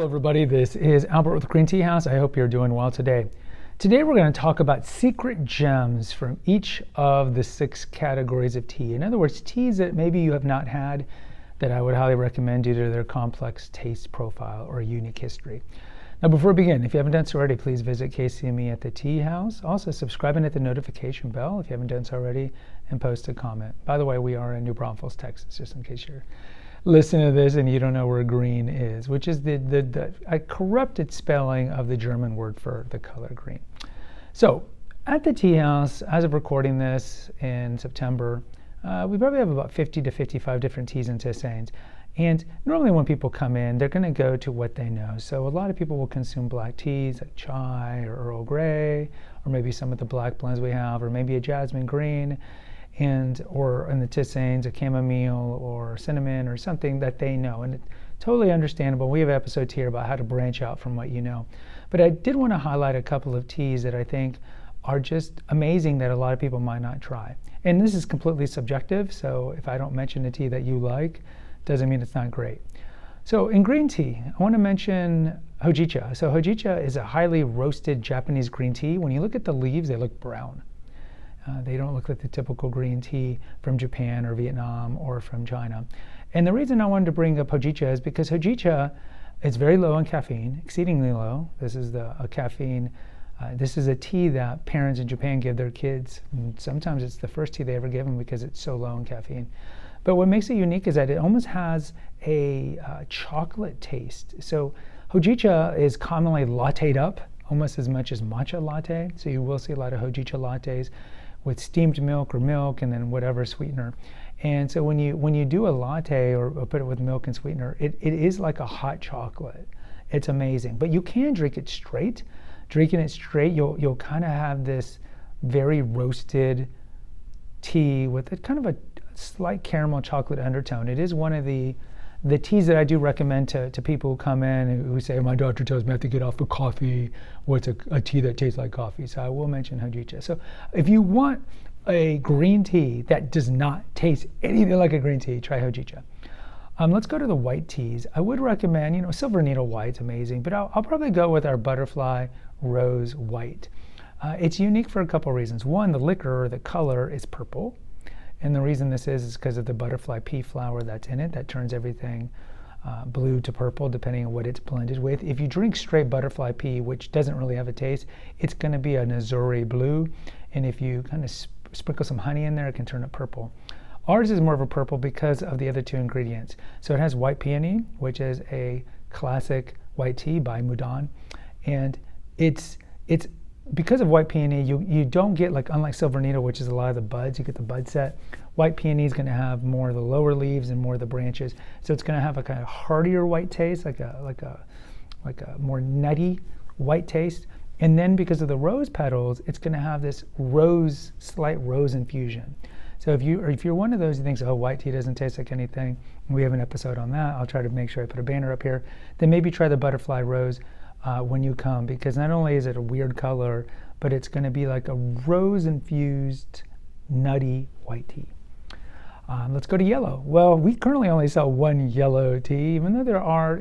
Hello everybody, this is Albert with Green Tea House. I hope you're doing well today. Today we're going to talk about secret gems from each of the 6 categories of tea. In other words, teas that maybe you have not had that I would highly recommend due to their complex taste profile or unique history. Now before we begin, if you haven't done so already, please visit KCME at the Tea House. Also subscribe and hit the notification bell if you haven't done so already, and post a comment. By the way, we are in New Braunfels, Texas, just in case you're listening to this and you don't know where green is, which is a corrupted spelling of the German word for the color green. So at the Tea House, as of recording this in September, we probably have about 50 to 55 different teas and tisanes. And normally when people come in, they're going to go to what they know. So a lot of people will consume black teas like chai or Earl Grey, or maybe some of the black blends we have, or maybe a jasmine green, or in the tisanes, a chamomile or cinnamon or something that they know. And it's totally understandable. We have episodes here about how to branch out from what you know. But I did want to highlight a couple of teas that I think are just amazing that a lot of people might not try. And this is completely subjective, so if I don't mention a tea that you like, doesn't mean it's not great. So in green tea, I want to mention Hojicha. So Hojicha is a highly roasted Japanese green tea. When you look at the leaves, they look brown. They don't look like the typical green tea from Japan or Vietnam or from China. And the reason I wanted to bring up Hojicha is because Hojicha is very low in caffeine, exceedingly low. This is this is a tea that parents in Japan give their kids. And sometimes it's the first tea they ever give them because it's so low in caffeine. But what makes it unique is that it almost has a chocolate taste. So Hojicha is commonly latte'd up almost as much as matcha latte. So you will see a lot of Hojicha lattes with steamed milk or milk and then whatever sweetener. And so when you do a latte or put it with milk and sweetener, it is like a hot chocolate. It's amazing. But you can drink it straight. Drinking it straight, you'll kind of have this very roasted tea with a kind of a slight caramel chocolate undertone. It is one of the teas that I do recommend to people who come in who say, my doctor tells me I have to get off of coffee. What's a tea that tastes like coffee? So I will mention Hojicha. So if you want a green tea that does not taste anything like a green tea, try Hojicha. Let's go to the white teas. I would recommend, Silver Needle White's amazing, but I'll probably go with our Butterfly Rose White. It's unique for a couple reasons. One, the liquor or the color is purple. And the reason this is because of the butterfly pea flower that's in it that turns everything blue to purple depending on what it's blended with. If you drink straight butterfly pea, which doesn't really have a taste, it's going to be an azuri blue. And if you kind of sprinkle some honey in there, it can turn it purple. Ours is more of a purple because of the other 2 ingredients. So it has white peony, which is a classic white tea by Mudan. And it's because of white peony, you don't get, unlike Silver Needle, which is a lot of the buds, you get the bud set. White peony is going to have more of the lower leaves and more of the branches. So it's going to have a kind of heartier white taste, like a more nutty white taste. And then because of the rose petals, it's going to have this slight rose infusion. So if you're one of those who thinks, oh, white tea doesn't taste like anything, we have an episode on that. I'll try to make sure I put a banner up here. Then maybe try the Butterfly Rose when you come, because not only is it a weird color, but it's going to be like a rose-infused, nutty white tea. Let's go to yellow. Well, we currently only sell one yellow tea, even though there are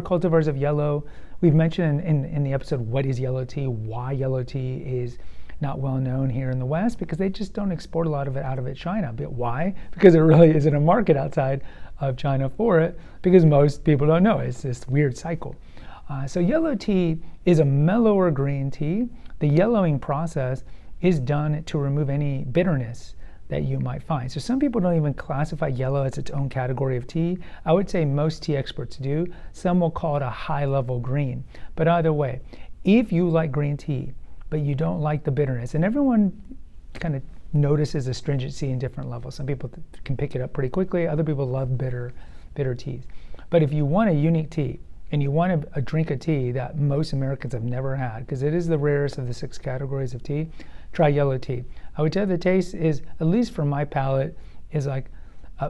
cultivars of yellow. We've mentioned in the episode, what is yellow tea, why yellow tea is not well known here in the West, because they just don't export a lot of it out of China. But why? Because there really isn't a market outside of China for it, because most people don't know. It's this weird cycle. So yellow tea is a mellower green tea. The yellowing process is done to remove any bitterness that you might find. So some people don't even classify yellow as its own category of tea. I would say most tea experts do. Some will call it a high-level green. But either way, if you like green tea, but you don't like the bitterness, and everyone kind of notices astringency in different levels. Some people can pick it up pretty quickly. Other people love bitter teas. But if you want a unique tea, and you want to drink a tea that most Americans have never had, because it is the rarest of the 6 categories of tea, try yellow tea. I would tell you the taste is, at least for my palate, is like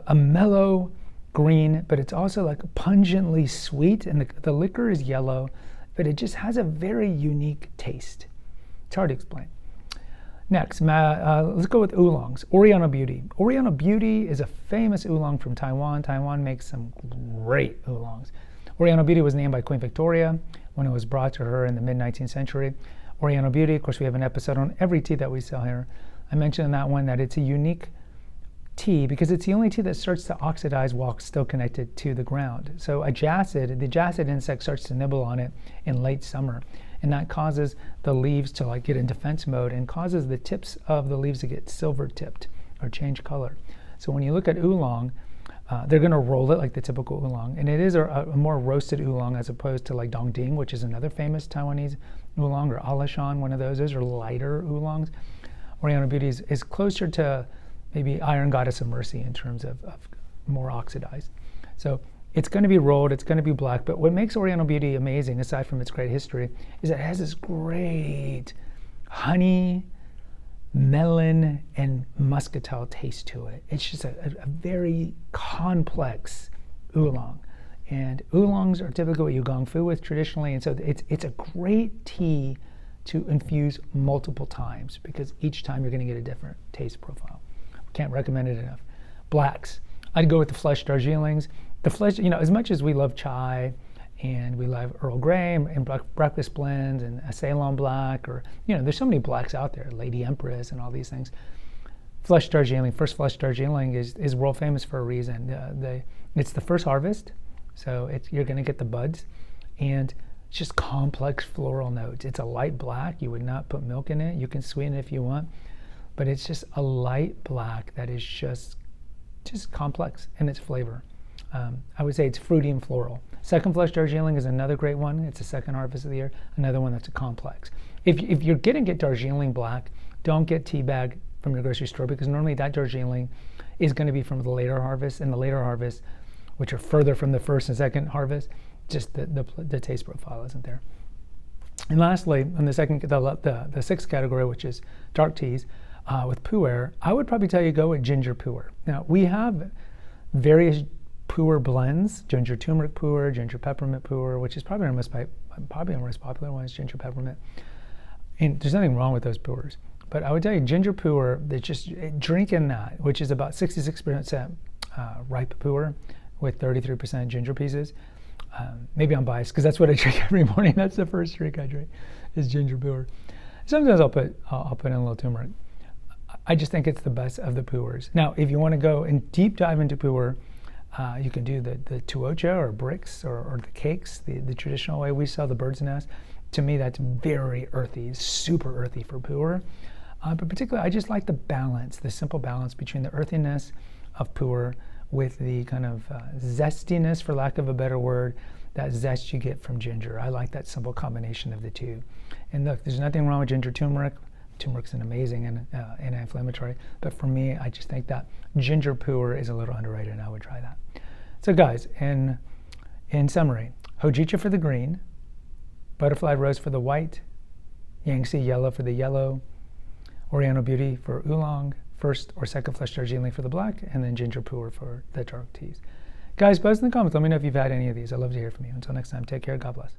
a mellow green, but it's also like pungently sweet, and the liquor is yellow, but it just has a very unique taste. It's hard to explain. Next, let's go with oolongs. Oriental Beauty. Oriental Beauty is a famous oolong from Taiwan. Taiwan makes some great oolongs. Oriental Beauty was named by Queen Victoria when it was brought to her in the mid-19th century. Oriental Beauty, of course, we have an episode on every tea that we sell here. I mentioned in that one that it's a unique tea because it's the only tea that starts to oxidize while still connected to the ground. So the jacid insect starts to nibble on it in late summer, and that causes the leaves to like get in defense mode and causes the tips of the leaves to get silver tipped or change color. So when you look at oolong, they're going to roll it like the typical oolong, and it is a more roasted oolong as opposed to like dongding, which is another famous Taiwanese oolong, or alishan, one of those. Those are lighter oolongs. Oriental Beauty is closer to maybe Iron Goddess of Mercy in terms of more oxidized. So it's going to be rolled, it's going to be black, but what makes Oriental Beauty amazing, aside from its great history, is that it has this great honey, melon, and muscatel taste to it. It's just a very complex oolong. And oolongs are typically what you gong fu with traditionally, and so it's a great tea to infuse multiple times because each time you're going to get a different taste profile. Can't recommend it enough. Blacks. I'd go with the flush Darjeelings. The flush, as much as we love chai and we love Earl Grey and breakfast blends and a Ceylon black, or, there's so many blacks out there, Lady Empress and all these things. Flush Darjeeling, first flush Darjeeling is world famous for a reason. It's the first harvest, so you're going to get the buds, and it's just complex floral notes. It's a light black. You would not put milk in it. You can sweeten it if you want, but it's just a light black that is just complex in its flavor. I would say it's fruity and floral. Second flush Darjeeling is another great one. It's the second harvest of the year. Another one that's a complex. If you're going to get Darjeeling black, don't get tea bag from your grocery store because normally that Darjeeling is going to be from the later harvest, and the later harvest, which are further from the first and second harvest, just the taste profile isn't there. And lastly, in the sixth category, which is dark teas with pu'er, I would probably tell you go with ginger pu'er. Now we have various pu'er blends: ginger turmeric pu'er, ginger peppermint pu'er, which is probably our most popular one is ginger peppermint. And there's nothing wrong with those pu'ers, but I would tell you ginger pu'er, just drinking that, which is about 66% ripe pu'er with 33% ginger pieces. Maybe I'm biased because that's what I drink every morning. That's the first drink I drink is ginger pu'er. Sometimes I'll put in a little turmeric. I just think it's the best of the pu'ers. Now, if you want to go and deep dive into pu'er, you can do the tuocha or bricks or the cakes, the traditional way we sell the bird's nest. To me, that's very earthy, super earthy for pu'er. But particularly, I just like the simple balance between the earthiness of pu'er with the kind of zestiness, for lack of a better word, that zest you get from ginger. I like that simple combination of the two. And look, there's nothing wrong with ginger turmeric. Turmeric's an amazing anti-inflammatory, but for me, I just think that ginger pu'er is a little underrated, and I would try that. So guys, in summary, Hojicha for the green, Butterfly Rose for the white, Yangtze Yellow for the yellow, Oriental Beauty for oolong, first or second flush Darjeeling for the black, and then ginger pu'er for the dark teas. Guys, post in the comments. Let me know if you've had any of these. I'd love to hear from you. Until next time, take care. God bless.